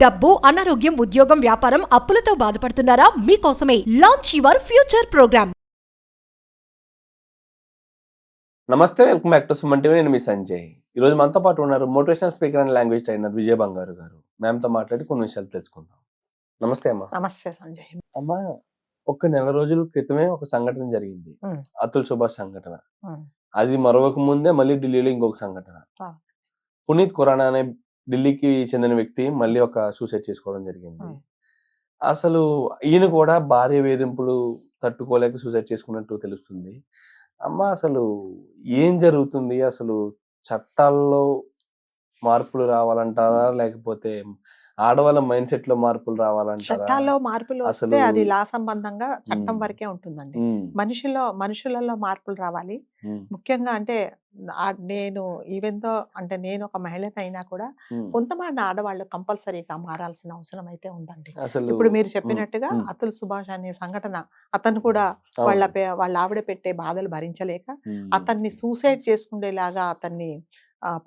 డబ్బు, అనారోగ్యం, ఉద్యోగం, వ్యాపారం, అప్పులతో బాధపడుతున్నారా? మీకోసమే లాంచ్ యువర్ ఫ్యూచర్ ప్రోగ్రామ్. నమస్తే, welcome back to Suman TV. నేను మీ సంజయ్. ఈరోజు మనతో పాటు ఉన్నారు motivational speaker and language trainer Vijaya Bangaru garu. మ్యామ్తో మాట్లాడి కొన్ని విషయాలు తెలుసుకుందాం. నమస్తే అమ్మా. నమస్తే సంజయ్. అమ్మా, ఒక నెల రోజుల క్రితమే ఒక సంఘటన జరిగింది, అతుల్ సుభాష్ సంఘటన. అది మరొక ముందే మళ్ళీ ఢిల్లీలో ఇంకొక సంఘటన. పునీత్ ఖురానా అనే ఢిల్లీకి చెందిన వ్యక్తి మళ్ళీ ఒక సూసైడ్ చేసుకోవడం జరిగింది. అసలు ఈయన కూడా భార్య వేధింపులు తట్టుకోలేక సూసైడ్ చేసుకున్నట్టు తెలుస్తుంది. అమ్మ, అసలు ఏం జరుగుతుంది? అసలు చట్టాల్లో మార్పులు రావాలంటారా, లేకపోతే ఆడవాళ్ళ మైండ్ సెట్ లో మార్పులు రావాలంటారా? చట్టాల్లో మార్పులు వస్తే అది లా సంబంధంగా చట్టం వరకే ఉంటుందండి. మనుషులలో మార్పులు రావాలి. ముఖ్యంగా అంటే నేను ఈవెంతో అంటే నేను ఒక మహిళనైనా కూడా కొంతమంది ఆడవాళ్ళు కంపల్సరీగా మారాల్సిన అవసరం అయితే ఉందండి. ఇప్పుడు మీరు చెప్పినట్టుగా అతుల్ సుభాష్ అనే సంఘటన, అతను కూడా వాళ్ళ ఆవిడ పెట్టే బాధలు భరించలేక అతన్ని సూసైడ్ చేసుకునేలాగా అతన్ని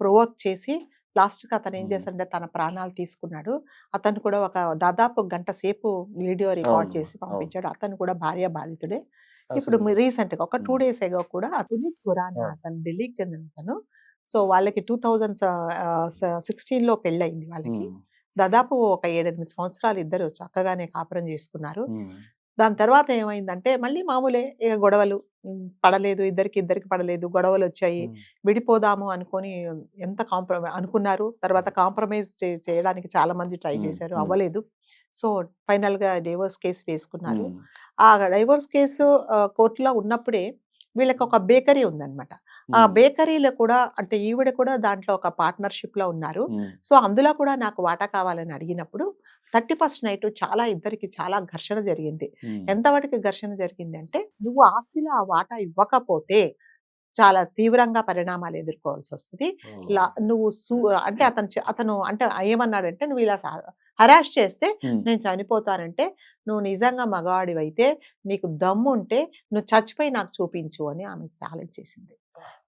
ప్రొవోక్ చేసి లాస్ట్కి అతను ఏం చేశాడంటే తన ప్రాణాలు తీసుకున్నాడు. అతను కూడా ఒక దాదాపు గంట సేపు వీడియో రికార్డ్ చేసి పంపించాడు. అతను కూడా భార్య బాధితుడే. ఇప్పుడు రీసెంట్ గా ఒక 2 days ago కూడా పునీత్ ఖురానా అతను ఢిల్లీకి చెందిన అతను. సో వాళ్ళకి 2016లో పెళ్ళయింది వాళ్ళకి. దాదాపు ఒక 7-8 సంవత్సరాలు ఇద్దరు చక్కగానే కాపురం చేసుకున్నారు. దాని తర్వాత ఏమైందంటే మళ్ళీ మామూలే ఇక గొడవలు, పడలేదు, ఇద్దరికి పడలేదు, గొడవలు వచ్చాయి. విడిపోదాము అనుకొని ఎంత అనుకున్నారు. తర్వాత కాంప్రమైజ్ చేయడానికి చాలా మంది ట్రై చేశారు, అవ్వలేదు. సో ఫైనల్ గా డివోర్స్ కేసు వేసుకున్నారు. ఆ డైవోర్స్ కేసు కోర్టులో ఉన్నప్పుడే వీళ్ళకి ఒక బేకరీ ఉందన్నమాట. ఆ బేకరీలో కూడా అంటే ఈవిడ కూడా దాంట్లో ఒక పార్ట్నర్షిప్ లో ఉన్నారు. సో అందులో కూడా నాకు వాటా కావాలని అడిగినప్పుడు 31st నైట్ ఇద్దరికి చాలా ఘర్షణ జరిగింది. ఎంతవరకు ఘర్షణ జరిగింది అంటే, నువ్వు ఆస్తిలో ఆ వాటా ఇవ్వకపోతే చాలా తీవ్రంగా పరిణామాలు ఎదుర్కోవాల్సి వస్తుంది. నువ్వు అంటే అతను అంటే ఏమన్నాడంటే, నువ్వు ఇలా హరాష్ చేస్తే నేను చనిపోతానంటే, నువ్వు నిజంగా మగవాడివైతే నీకు దమ్ముంటే నువ్వు చచ్చిపోయి నాకు చూపించు అని ఆమె ఛాలెంజ్ చేసింది.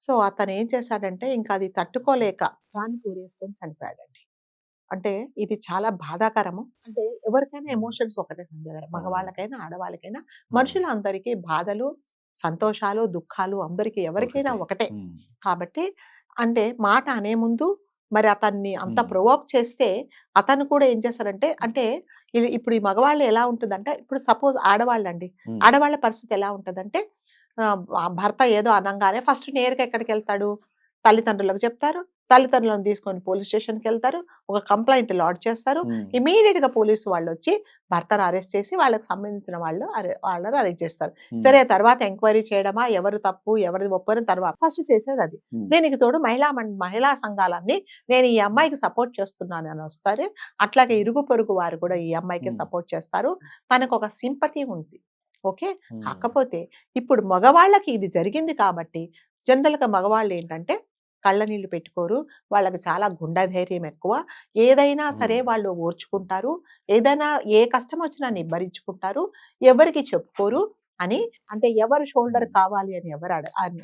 సో అతను ఏం చేశాడంటే ఇంకా అది తట్టుకోలేక దాన్ని కూరేసుకొని చనిపోయాడండి. అంటే ఇది చాలా బాధాకరము. అంటే ఎవరికైనా ఎమోషన్స్ ఒకటే సంజయ్ గారు, మగవాళ్ళకైనా ఆడవాళ్ళకైనా, మనుషులందరికీ బాధలు, సంతోషాలు, దుఃఖాలు అందరికీ ఎవరికైనా ఒకటే. కాబట్టి అంటే మాట అనే ముందు మరి అతన్ని అంత ప్రొవోక్ చేస్తే అతను కూడా ఏం చేస్తారంటే, అంటే ఇప్పుడు ఈ మగవాళ్ళు ఎలా ఉంటుందంటే, ఇప్పుడు సపోజ్ ఆడవాళ్ళండి, ఆడవాళ్ళ పరిస్థితి ఎలా ఉంటుందంటే, భర్త ఏదో అనగానే ఫస్ట్ నేరుగా ఎక్కడికి వెళ్తాడు, తల్లిదండ్రులకు చెప్తారు, తల్లిదండ్రులను తీసుకొని పోలీస్ స్టేషన్కి వెళ్తారు, ఒక కంప్లైంట్ లాడ్జ్ చేస్తారు. ఇమీడియట్ గా పోలీసు వాళ్ళు వచ్చి భర్తను అరెస్ట్ చేసి వాళ్ళకి సంబంధించిన వాళ్ళని అరెస్ట్ చేస్తారు. సరే, తర్వాత ఎంక్వైరీ చేయడమా, ఎవరు తప్పు ఎవరిది ఒప్పని తర్వాత ఫస్ట్ చేసేది అది. దీనికి తోడు మహిళా సంఘాలన్నీ నేను ఈ అమ్మాయికి సపోర్ట్ చేస్తున్నాను అని వస్తారు. అట్లాగే ఇరుగు పొరుగు వారు కూడా ఈ అమ్మాయికి సపోర్ట్ చేస్తారు. తనకు ఒక సింపతి ఉంది. ఓకే, కాకపోతే ఇప్పుడు మగవాళ్ళకి ఇది జరిగింది కాబట్టి జనరల్ గా మగవాళ్ళు ఏంటంటే కళ్ళ నీళ్లు పెట్టుకోరు, వాళ్ళకి చాలా గుండె ధైర్యం ఎక్కువ. ఏదైనా సరే వాళ్ళు ఓర్చుకుంటారు, ఏదైనా ఏ కష్టం వచ్చినా నిబ్బరించుకుంటారు, ఎవరికి చెప్పుకోరు అని. అంటే ఎవరు షోల్డర్ కావాలి అని ఎవరు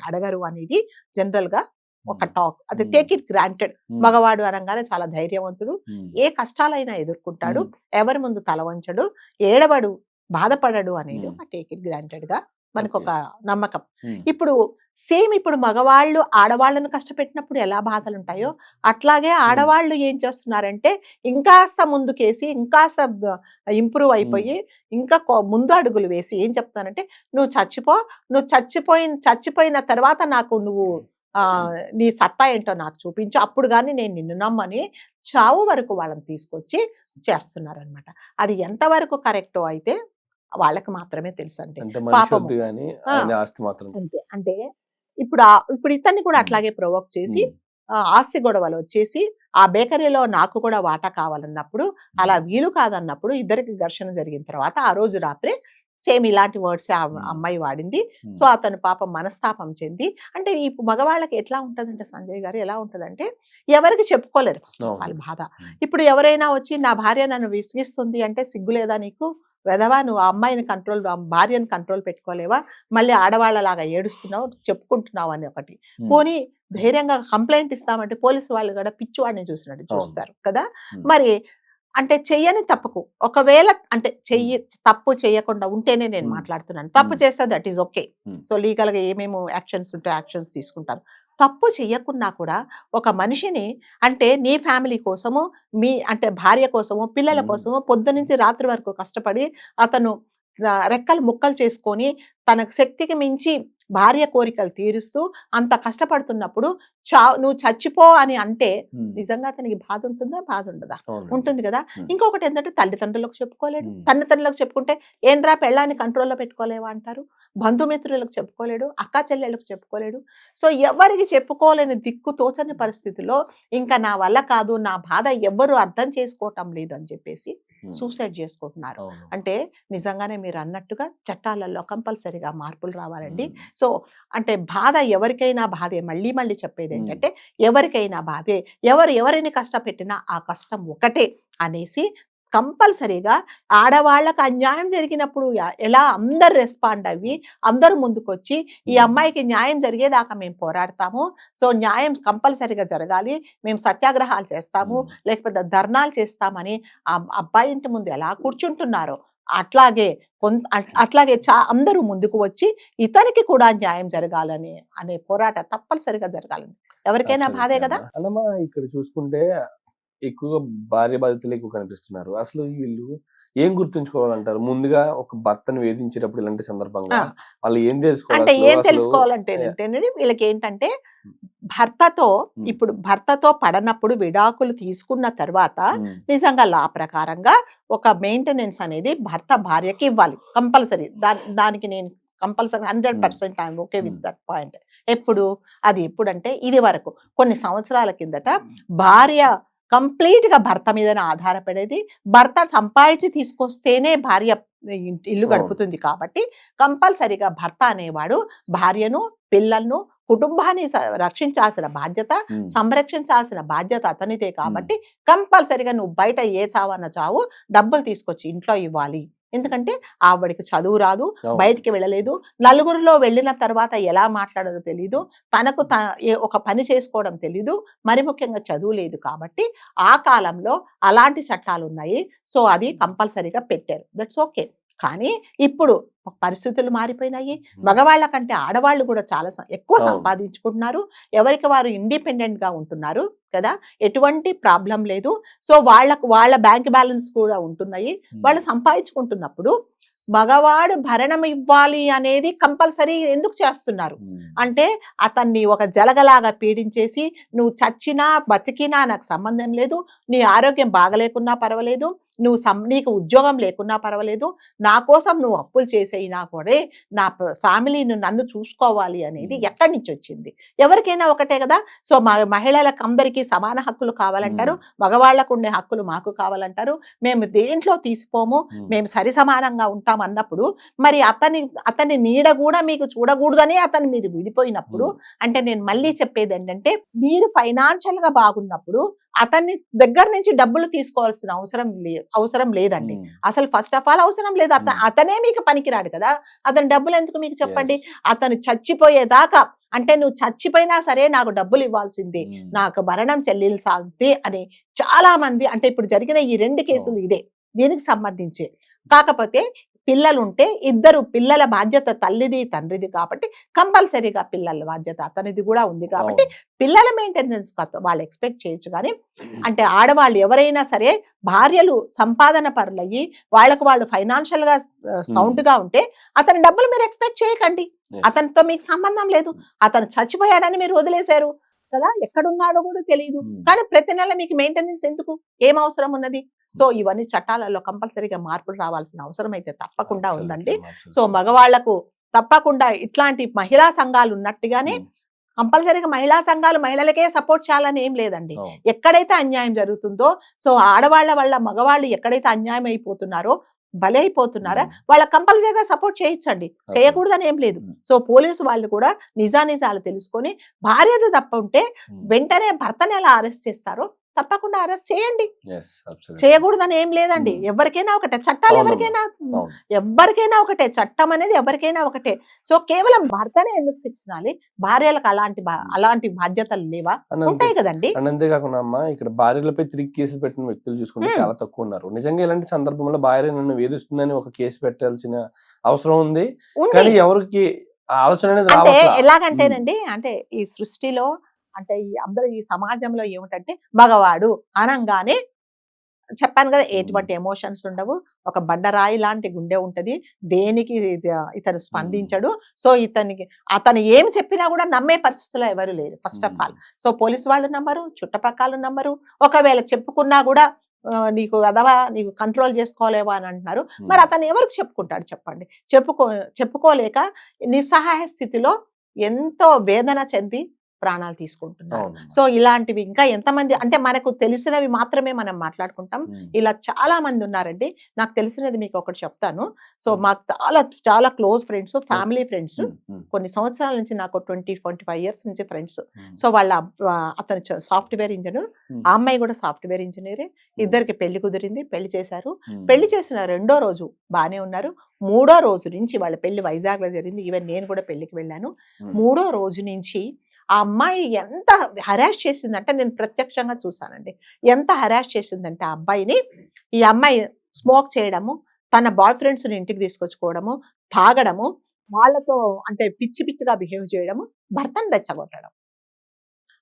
అడగరు అనేది జనరల్ గా ఒక టాక్. అది టేక్ ఇట్ గ్రాంటెడ్. మగవాడు అనగానే చాలా ధైర్యవంతుడు, ఏ కష్టాలైనా ఎదుర్కొంటాడు, ఎవరి ముందు తల వంచడు, ఏడవడు, బాధపడడు అనేది ఒక టేక్ ఇట్ గ్రాంటెడ్ గా మనకు ఒక నమ్మకం. ఇప్పుడు సేమ్ ఇప్పుడు మగవాళ్ళు ఆడవాళ్ళను కష్టపెట్టినప్పుడు ఎలా బాధలు ఉంటాయో అట్లాగే ఆడవాళ్ళు ఏం చేస్తున్నారంటే ఇంకాస్త ముందుకేసి ఇంకాస్త ఇంప్రూవ్ అయిపోయి ఇంకా ముందు అడుగులు వేసి ఏం చెప్తానంటే, నువ్వు చచ్చిపోయిన తర్వాత నాకు నువ్వు నీ సత్తా ఏంటో నాకు చూపించు, అప్పుడు కానీ నేను నిన్ను నమ్మని చావు వరకు వాళ్ళని తీసుకొచ్చి చేస్తున్నారు అనమాట. అది ఎంతవరకు కరెక్టో అయితే వాళ్ళకి మాత్రమే తెలుసు. అంటే అంతే. అంటే ఇప్పుడు ఇతన్ని కూడా అట్లాగే ప్రొవోక్ చేసి ఆస్తి గొడవలు వచ్చేసి ఆ బేకరీలో నాకు కూడా వాటా కావాలన్నప్పుడు, అలా వీలు కాదన్నప్పుడు ఇద్దరికి ఘర్షణ జరిగిన తర్వాత ఆ రోజు రాత్రి సేమ్ ఇలాంటి వర్డ్స్ ఆ అమ్మాయి వాడింది. సో అతను పాపం మనస్తాపం చెంది, అంటే ఈ మగవాళ్ళకి ఎట్లా ఉంటదంటే సంజయ్ గారు, ఎలా ఉంటదంటే ఎవరికి చెప్పుకోలేరు ఫస్ట్ ఆఫ్ ఆల్ బాధ. ఇప్పుడు ఎవరైనా వచ్చి నా భార్య నన్ను విసిగిస్తుంది అంటే, సిగ్గులేదా నీకు వెధవా, నువ్వు ఆ అమ్మాయిని భార్యను కంట్రోల్ పెట్టుకోలేవా, మళ్ళీ ఆడవాళ్ళలాగా ఏడుస్తున్నావు, చెప్పుకుంటున్నావు అని ఒకటి. పోనీ ధైర్యంగా కంప్లైంట్ ఇస్తామంటే పోలీసు వాళ్ళు కూడా పిచ్చివాడిని చూసినట్టు చూస్తారు కదా. మరి అంటే చెయ్యని తప్పుకు ఒకవేళ అంటే తప్పు చేయకుండా ఉంటేనే నేను మాట్లాడుతున్నాను. తప్పు చేస్తే that is okay. So legal గా ఏమేమో యాక్షన్స్ ఉంటే యాక్షన్స్ తీసుకుంటారు. తప్పు చెయ్యకున్నా కూడా ఒక మనిషిని అంటే నీ ఫ్యామిలీ కోసము మీ అంటే భార్య కోసము పిల్లల కోసము పొద్దు నుంచి రాత్రి వరకు కష్టపడి అతను రెక్కలు ముక్కలు చేసుకొని తనకు శక్తికి మించి భార్య కోరికలు తీరుస్తూ అంత కష్టపడుతున్నప్పుడు నువ్వు చచ్చిపో అని అంటే నిజంగా అతనికి బాధ ఉంటుందా? బాధ ఉండదా? ఉంటుంది కదా. ఇంకొకటి ఏంటంటే తల్లిదండ్రులకు చెప్పుకోలేడు. తల్లిదండ్రులకు చెప్పుకుంటే ఏంట్రా పెళ్ళాన్ని కంట్రోల్లో పెట్టుకోలేవా అంటారు. బంధుమిత్రులకు చెప్పుకోలేడు, అక్క చెల్లెళ్ళకు చెప్పుకోలేడు. సో ఎవరికి చెప్పుకోలేని దిక్కు తోచని పరిస్థితిలో ఇంకా నా వల్ల కాదు, నా బాధ ఎవ్వరు అర్థం చేసుకోవటం లేదు అని చెప్పేసి సూసైడ్ చేసుకుంటున్నారు. అంటే నిజంగానే మీరు అన్నట్టుగా చట్టాలలో కంపల్సరీగా మార్పులు రావాలండి. సో అంటే బాధ ఎవరికైనా బాధే. మళ్ళీ మళ్ళీ చెప్పేది ఏంటంటే ఎవరికైనా బాధే, ఎవరిని కష్టపెట్టినా ఆ కష్టం ఒకటే అనేసి కంపల్సరీగా ఆడవాళ్ళకు అన్యాయం జరిగినప్పుడు ఎలా అందరు రెస్పాండ్ అయ్యి అందరూ ముందుకొచ్చి ఈ అమ్మాయికి న్యాయం జరిగేదాకా మేము పోరాడతాము. సో న్యాయం కంపల్సరీగా జరగాలి, మేము సత్యాగ్రహాలు చేస్తాము, లేకపోతే ధర్నాలు చేస్తామని ఆ అబ్బాయి ఇంటి ముందు ఎలా కూర్చుంటున్నారో అట్లాగే అందరూ ముందుకు వచ్చి ఇతనికి కూడా న్యాయం జరగాలని అనే పోరాటం తప్పనిసరిగా జరగాలని ఎవరికైనా బాధే కదా. అలా ఇక్కడ చూసుకుంటే ఎక్కువగా భార్య బాధితులు ఎక్కువ కనిపిస్తున్నారు. అసలు వీళ్ళు ఏం గుర్తుంచుకోవాలంటారు? ముందుగా ఒక భర్తను వేధించేటప్పుడు ఇలాంటి సందర్భంగా వాళ్ళు ఏం తెలుసుకోవాలి? అంటే ఏం తెలుసుకోవాలంటే వీళ్ళకి ఏంటంటే భర్తతో పడనప్పుడు విడాకులు తీసుకున్న తర్వాత నిజంగా లా ప్రకారంగా ఒక మెయింటెనెన్స్ అనేది భర్త భార్యకి ఇవ్వాలి కంపల్సరీ. దానికి నేను compulsory 100% I'm okay with that point. ఎప్పుడంటే ఇది వరకు కొన్ని సంవత్సరాల కిందట భార్య కంప్లీట్ గా భర్త మీదనే ఆధారపడేది. భర్త సంపాదించి తీసుకొస్తేనే భార్య ఇల్లు గడుపుతుంది. కాబట్టి కంపల్సరీగా భర్త అనేవాడు భార్యను, పిల్లలను, కుటుంబాన్ని రక్షించాల్సిన బాధ్యత, సంరక్షించాల్సిన బాధ్యత అతనిదే. కాబట్టి కంపల్సరీగా నువ్వు బయట ఏ చావన్న చావు డబ్బులు తీసుకొచ్చి ఇంట్లో ఇవ్వాలి. ఎందుకంటే ఆవిడికి చదువు రాదు, బయటికి వెళ్ళలేదు, నలుగురిలో వెళ్ళిన తర్వాత ఎలా మాట్లాడాలో తెలీదు, తనకు ఒక పని చేసుకోవడం తెలీదు, మరి ముఖ్యంగా చదువు లేదు. కాబట్టి ఆ కాలంలో అలాంటి చట్టాలు ఉన్నాయి. సో అది కంపల్సరీగా పెట్టారు. That's okay. కానీ ఇప్పుడు పరిస్థితులు మారిపోయినాయి. మగవాళ్ళ కంటే ఆడవాళ్ళు కూడా చాలా ఎక్కువ సంపాదించుకుంటున్నారు, ఎవరికి వారు ఇండిపెండెంట్ గా ఉంటున్నారు కదా, ఎటువంటి ప్రాబ్లం లేదు. సో వాళ్ళ బ్యాంక్ బ్యాలెన్స్ కూడా ఉంటున్నాయి. వాళ్ళు సంపాదించుకుంటున్నప్పుడు మగవాడు భరణం ఇవ్వాలి అనేది కంపల్సరీ ఎందుకు చేస్తున్నారు అంటే అతన్ని ఒక జలగలాగా పీడించేసి నువ్వు చచ్చినా బతికినా నాకు సంబంధం లేదు, నీ ఆరోగ్యం బాగలేకున్నా పర్వాలేదు, నీకు ఉద్యోగం లేకున్నా పర్వాలేదు, నా కోసం నువ్వు అప్పులు చేసేయినా కూడా నా ఫ్యామిలీని నన్ను చూసుకోవాలి అనేది ఎక్కడి నుంచి వచ్చింది? ఎవరికైనా ఒకటే కదా. సో మహిళలకు అందరికీ సమాన హక్కులు కావాలంటారు, మగవాళ్లకు ఉండే హక్కులు మాకు కావాలంటారు, మేము దేంట్లో తీసిపోము, మేము సరి సమానంగా ఉంటాం అన్నప్పుడు మరి అతని నీడ కూడా మీకు చూడకూడదని మీరు విడిపోయినప్పుడు అంటే నేను మళ్ళీ చెప్పేది ఏంటంటే మీరు ఫైనాన్షియల్ గా బాగున్నప్పుడు అతన్ని దగ్గర నుంచి డబ్బులు తీసుకోవాల్సిన అవసరం లేదండి. అసలు ఫస్ట్ ఆఫ్ ఆల్ అవసరం లేదు. అతనే మీకు పనికిరాడు కదా, అతని డబ్బులు ఎందుకు మీకు చెప్పండి? అతను చచ్చిపోయేదాకా అంటే నువ్వు చచ్చిపోయినా సరే నాకు డబ్బులు ఇవ్వాల్సిందే, నాకు భరణం చెల్లించాల్సిందే అని చాలా మంది అంటే ఇప్పుడు జరిగిన ఈ 2 కేసులు ఇదే దీనికి సంబంధించి. కాకపోతే పిల్లలుంటే ఇద్దరు పిల్లల బాధ్యత తల్లిది తండ్రిది కాబట్టి కంపల్సరీగా పిల్లల బాధ్యత అతనిది కూడా ఉంది. కాబట్టి పిల్లల మెయింటెనెన్స్ వాళ్ళు ఎక్స్పెక్ట్ చేయొచ్చు. కానీ అంటే ఆడవాళ్ళు ఎవరైనా సరే భార్యలు సంపాదన పరులయ్యి వాళ్ళు ఫైనాన్షియల్ గా సౌండ్ గా ఉంటే అతని డబ్బులు మీరు ఎక్స్పెక్ట్ చేయకండి. అతనితో మీకు సంబంధం లేదు, అతను చచ్చిపోయాడని మీరు వదిలేశారు కదా, ఎక్కడున్నాడో కూడా తెలియదు. కానీ ప్రతి నెల మీకు మెయింటెనెన్స్ ఎందుకు? ఏం అవసరం ఉన్నది? సో ఇవన్నీ చట్టాలలో కంపల్సరీగా మార్పులు రావాల్సిన అవసరం అయితే తప్పకుండా ఉందండి. సో మగవాళ్లకు తప్పకుండా ఇట్లాంటి మహిళా సంఘాలు ఉన్నట్టుగానే కంపల్సరీగా మహిళా సంఘాలు మహిళలకే సపోర్ట్ చేయాలని ఏం లేదండి. ఎక్కడైతే అన్యాయం జరుగుతుందో సో ఆడవాళ్ల వల్ల మగవాళ్ళు ఎక్కడైతే అన్యాయం అయిపోతున్నారో బలైపోతున్నారా వాళ్ళ కంపల్సరీగా సపోర్ట్ చేయొచ్చండి, చేయకూడదని ఏం లేదు. సో పోలీసు వాళ్ళు కూడా నిజానిజాలు తెలుసుకొని భార్యది తప్ప ఉంటే వెంటనే భర్తని ఎలా అరెస్ట్ చేస్తారో తప్పకుండా అరెస్ట్ చేయండి. Yes, absolutely. చేయకూడదని ఏం లేదండి. ఎవరికైనా ఒకటే చట్టాలు, అవునమ్మా. ఎవరికైనా ఒకటే, చట్టం అనేది ఎవరికైనా ఒకటే. సో కేవలం భర్తనే ఎందుకు శిక్షించాలి? భార్యలకు అలాంటి బాధ్యతలు లేవా? ఉంటాయి కదండి. అండ్ అంతేకాకుండా అమ్మా, ఇక్కడ భార్యలపై తిరిగి కేసులు పెట్టిన వ్యక్తులు చూసుకుంటే చాలా తక్కువ ఉన్నారు. నిజంగా ఇలాంటి సందర్భంలో భార్య నన్ను వేధిస్తుందని ఒక కేసు పెట్టాల్సిన అవసరం ఉంది. కానీ ఎవరికి ఆలోచన అనేది అంటే రావట్లా. ఎలాగంటేనండి, అంటే ఈ సృష్టిలో, అంటే ఈ అందరూ ఈ సమాజంలో ఏమిటంటే మగవాడు అనంగానే చెప్పాను కదా, ఎటువంటి ఎమోషన్స్ ఉండవు. ఒక బండరాయి లాంటి గుండె ఉంటది, దేనికి ఇతను స్పందించడు. సో అతను ఏమి చెప్పినా కూడా నమ్మే పరిస్థితిలో ఎవరు లేరు first of all. So police వాళ్ళు నమ్మరు, చుట్టుపక్కల నమ్మరు. ఒకవేళ చెప్పుకున్నా కూడా నీకు అదవా, నీకు కంట్రోల్ చేసుకోలేవా అని అంటున్నారు. మరి అతను ఎవరికి చెప్పుకుంటాడు చెప్పండి? చెప్పుకోలేక నిస్సహాయ స్థితిలో ఎంతో వేదన చెంది ప్రాణాలు తీసుకుంటున్నారు. సో ఇలాంటివి ఇంకా ఎంతమంది, అంటే మనకు తెలిసినవి మాత్రమే మనం మాట్లాడుకుంటాం. ఇలా చాలా మంది ఉన్నారండి. నాకు తెలిసినది మీకు ఒకటి చెప్తాను. సో మాకు చాలా చాలా క్లోజ్ ఫ్రెండ్స్, ఫ్యామిలీ ఫ్రెండ్స్, కొన్ని సంవత్సరాల నుంచి, నాకు 20-25 years నుంచి ఫ్రెండ్స్. సో అతను సాఫ్ట్వేర్ ఇంజనీర్, ఆ అమ్మాయి కూడా సాఫ్ట్వేర్ ఇంజనీరే. ఇద్దరికి పెళ్లి కుదిరింది, పెళ్లి చేశారు. పెళ్లి చేసిన 2వ రోజు బానే ఉన్నారు. 3వ రోజు నుంచి, వాళ్ళ పెళ్లి వైజాగ్ లో జరిగింది, ఈవెన్ నేను కూడా పెళ్లికి వెళ్ళాను. 3వ రోజు నుంచి ఆ అమ్మాయి ఎంత హరాస్ చేసిందంటే, నేను ప్రత్యక్షంగా చూసానండి, ఎంత హరాస్ చేసిందంటే ఆ అబ్బాయిని. ఈ అమ్మాయి స్మోక్ చేయడము, తన బాయ్ ఫ్రెండ్స్ని ఇంటికి తీసుకొచ్చుకోవడము, తాగడము, వాళ్ళతో అంటే పిచ్చి పిచ్చిగా బిహేవ్ చేయడము, భర్తను రెచ్చగొట్టడం.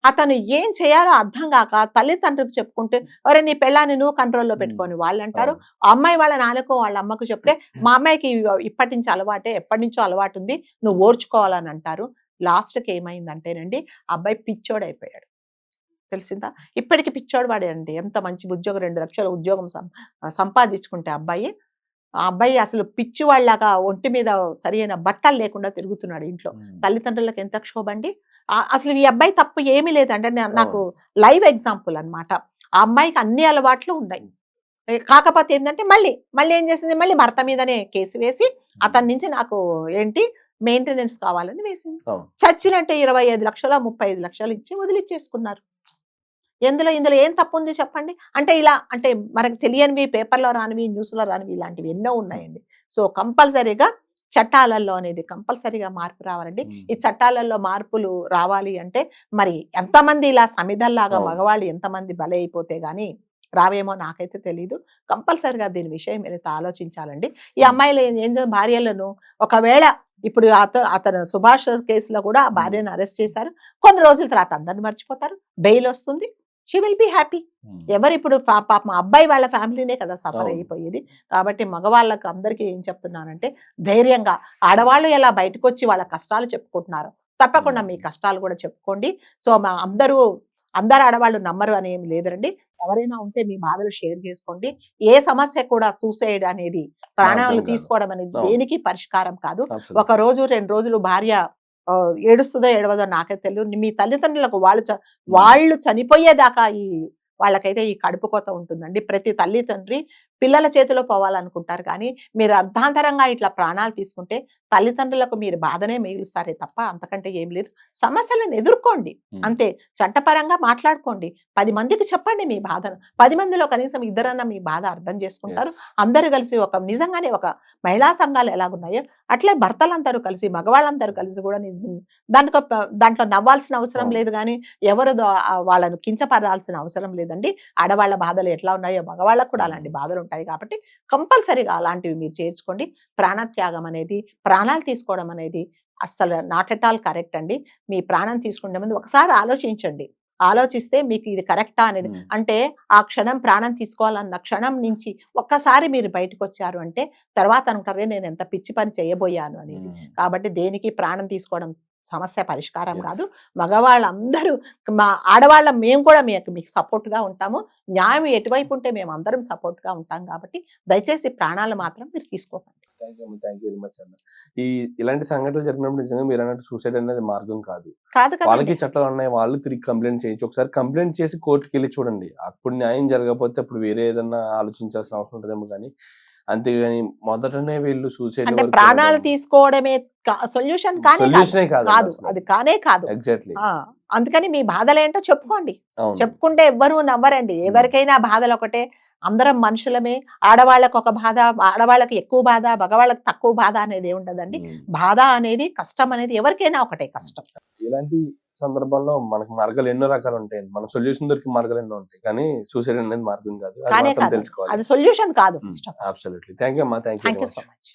అతను ఏం చేయాలో అర్థం కాక తల్లిదండ్రులకు చెప్పుకుంటే, ఒరే నీ పెళ్ళాన్ని నువ్వు కంట్రోల్లో పెట్టుకొని వాళ్ళు అంటారు. ఆ అమ్మాయి వాళ్ళ నాన్నకు వాళ్ళ అమ్మకు చెప్తే, మా అమ్మాయికి ఇప్పటి నుంచి అలవాటే, ఎప్పటి నుంచో అలవాటు ఉంది, నువ్వు ఓర్చుకోవాలని అంటారు. లాస్ట్కి ఏమైందంటేనండి, అబ్బాయి పిచ్చోడైపోయాడు. తెలిసిందా? ఇప్పటికి పిచ్చోడు వాడే అండి. ఎంత మంచి ఉద్యోగం, 2 లక్షల ఉద్యోగం సంపాదించుకుంటే ఆ అబ్బాయి అసలు పిచ్చివాళ్ళగా ఒంటి మీద సరైన బట్టలు లేకుండా తిరుగుతున్నాడు ఇంట్లో. తల్లిదండ్రులకు ఎంత క్షోభండి. అసలు ఈ అబ్బాయి తప్పు ఏమీ లేదంటే, నాకు లైవ్ ఎగ్జాంపుల్ అన్నమాట. ఆ అమ్మాయికి అన్ని అలవాట్లు ఉన్నాయి. కాకపోతే ఏంటంటే మళ్ళీ ఏం చేసింది, మళ్ళీ భర్త మీదనే కేసు వేసి అతని నుంచి నాకు ఏంటి మెయింటెనెన్స్ కావాలని వేసింది. చచ్చినట్టే 25 లక్షలు 35 లక్షలు ఇచ్చి వదిలిచ్చేసుకున్నారు. ఇందులో ఏం తప్పు ఉంది చెప్పండి? అంటే ఇలా, అంటే మనకు తెలియనివి, పేపర్లో రానివి, న్యూస్లో రానివి, ఇలాంటివి ఎన్నో ఉన్నాయండి. సో కంపల్సరీగా చట్టాలలో అనేది కంపల్సరీగా మార్పు రావాలండి. ఈ చట్టాలలో మార్పులు రావాలి అంటే మరి ఎంతమంది ఇలా సమిధల్లాగా మగవాళ్ళు ఎంతమంది బలైపోతే గానీ రావేమో నాకైతే తెలీదు. కంపల్సరిగా దీని విషయం మీద ఆలోచించాలండి. ఈ అమ్మాయిలు ఏం భార్యలను, ఒకవేళ ఇప్పుడు అతను సుభాష్ కేసులో కూడా ఆ భార్యను అరెస్ట్ చేశారు. కొన్ని రోజుల తర్వాత అందరిని మర్చిపోతారు, బెయిల్ వస్తుంది, షీ విల్ బి హ్యాపీ. ఎవరు ఇప్పుడు పాపం అబ్బాయి వాళ్ళ ఫ్యామిలీనే కదా సఫర్ అయిపోయేది. కాబట్టి మగవాళ్ళకు అందరికీ ఏం చెప్తున్నానంటే, ధైర్యంగా ఆడవాళ్ళు ఎలా బయటకు వచ్చి వాళ్ళ కష్టాలు చెప్పుకుంటున్నారు, తప్పకుండా మీ కష్టాలు కూడా చెప్పుకోండి. సో అందరూ ఆడవాళ్ళు నమ్మరు అని ఏమి లేదండి. ఎవరైనా ఉంటే మీ బాధలు షేర్ చేసుకోండి. ఏ సమస్య కూడా సూసైడ్ అనేది, ప్రాణాలు తీసుకోవడం అనేది దేనికి పరిష్కారం కాదు. 1 రోజు 2 రోజులు భార్య ఏడుస్తుందో ఏడవదో నాకే తెలియదు. మీ తల్లిదండ్రులకు వాళ్ళు చనిపోయేదాకా వాళ్ళకైతే ఈ కడుపు కోత ఉంటుందండి. ప్రతి తల్లి తండ్రి పిల్లల చేతిలో పోవాలనుకుంటారు, కానీ మీరు అర్ధాంతరంగా ఇట్లా ప్రాణాలు తీసుకుంటే తల్లిదండ్రులకు మీరు బాధనే మిగులుస్తారే తప్ప అంతకంటే ఏం లేదు. సమస్యలను ఎదుర్కోండి అంతే, చట్టపరంగా మాట్లాడుకోండి, 10 మందికి చెప్పండి మీ బాధను. 10 మందిలో కనీసం 2 మీ బాధ అర్థం చేసుకుంటారు. అందరూ కలిసి నిజంగానే ఒక మహిళా సంఘాలు ఎలాగున్నాయో అట్లే భర్తలందరూ కలిసి, మగవాళ్ళందరూ కలిసి కూడా దాంట్లో నవ్వాల్సిన అవసరం లేదు, కానీ ఎవరు వాళ్ళను కించపడాల్సిన అవసరం లేదండి. ఆడవాళ్ళ బాధలు ఎట్లా ఉన్నాయో మగవాళ్ళకు కూడా అలాంటి బాధలు ఉంటాయి. కాబట్టి కంపల్సరీగా అలాంటివి మీరు చేర్చుకోండి. ప్రాణత్యాగం అనేది, ప్రాణాలు తీసుకోవడం అనేది అస్సలు నాట్ ఎట్ ఆల్ కరెక్ట్ అండి. మీ ప్రాణం తీసుకునే ముందు ఒకసారి ఆలోచించండి. ఆలోచిస్తే మీకు ఇది కరెక్టా అనేది, అంటే ఆ క్షణం ప్రాణం తీసుకోవాలన్న క్షణం నుంచి ఒక్కసారి మీరు బయటకు వచ్చారు అంటే తర్వాత అనుకుంటారే నేను ఎంత పిచ్చి పని చేయబోయాను అనేది. కాబట్టి దేనికి ప్రాణం తీసుకోవడం సమస్య పరిష్కారం కాదు. మగవాళ్ళందరూ, మా ఆడవాళ్ళ మేము కూడా మీకు సపోర్ట్ గా ఉంటాము. న్యాయం ఎటువైపు ఉంటే మేము అందరం సపోర్ట్ గా ఉంటాం. కాబట్టి దయచేసి ప్రాణాలు మాత్రం మీరు తీసుకోకండి. థ్యాంక్ యూ వెరీ మచ్ అన్న. ఇలాంటి సంఘటనలు జరిగినప్పుడు నిజంగా మీరు అన్నట్టు సూసైడ్ అనేది మార్గం కాదు. వాళ్ళకి చట్టాలు ఉన్నాయి, వాళ్ళు తిరిగి కంప్లైంట్ చేయొచ్చు. ఒకసారి కంప్లైంట్ చేసి కోర్టుకి వెళ్ళి చూడండి. అప్పుడు న్యాయం జరగకపోతే అప్పుడు వేరే ఏదన్నా ఆలోచించాల్సిన అవసరం ఉంటుందేమో, కానీ అంతేగాని మొదటనే వీళ్ళు సూసైడ్ అంటే ప్రాణాలు తీసుకోవడమే సొల్యూషన్ కాదు, అది కానే కాదు. ఎగ్జాక్ట్లీ. అందుకని మీ బాధలేంటో చెప్పుకోండి. అవును. చెప్పుకుంటే ఎవ్వరూ నవ్వరండి. ఎవరికైనా బాధలు ఒకటే. అందరం మనుషులమే. ఆడవాళ్ళకు ఒక బాధ, ఆడవాళ్ళకి ఎక్కువ బాధ, మగవాళ్ళకి తక్కువ బాధ అనేది ఉండదండి. బాధ అనేది, కష్టం అనేది ఎవరికైనా ఒకటే కష్టం. ఇలాంటి సందర్భంలో మనకు మార్గాలు ఎన్నో రకాలు ఉంటాయి. మన సొల్యూషన్ దొరికి మార్గాలు ఎన్నో ఉంటాయి, కానీ సూసైడ్ అనేది మార్గం కాదు. అది కానే మాత్రం కాదు, తెలుసుకోవాలి. అది సొల్యూషన్ కాదు. First of all. Absolutely. Thank you అమ్మా. Thank thank you you so much.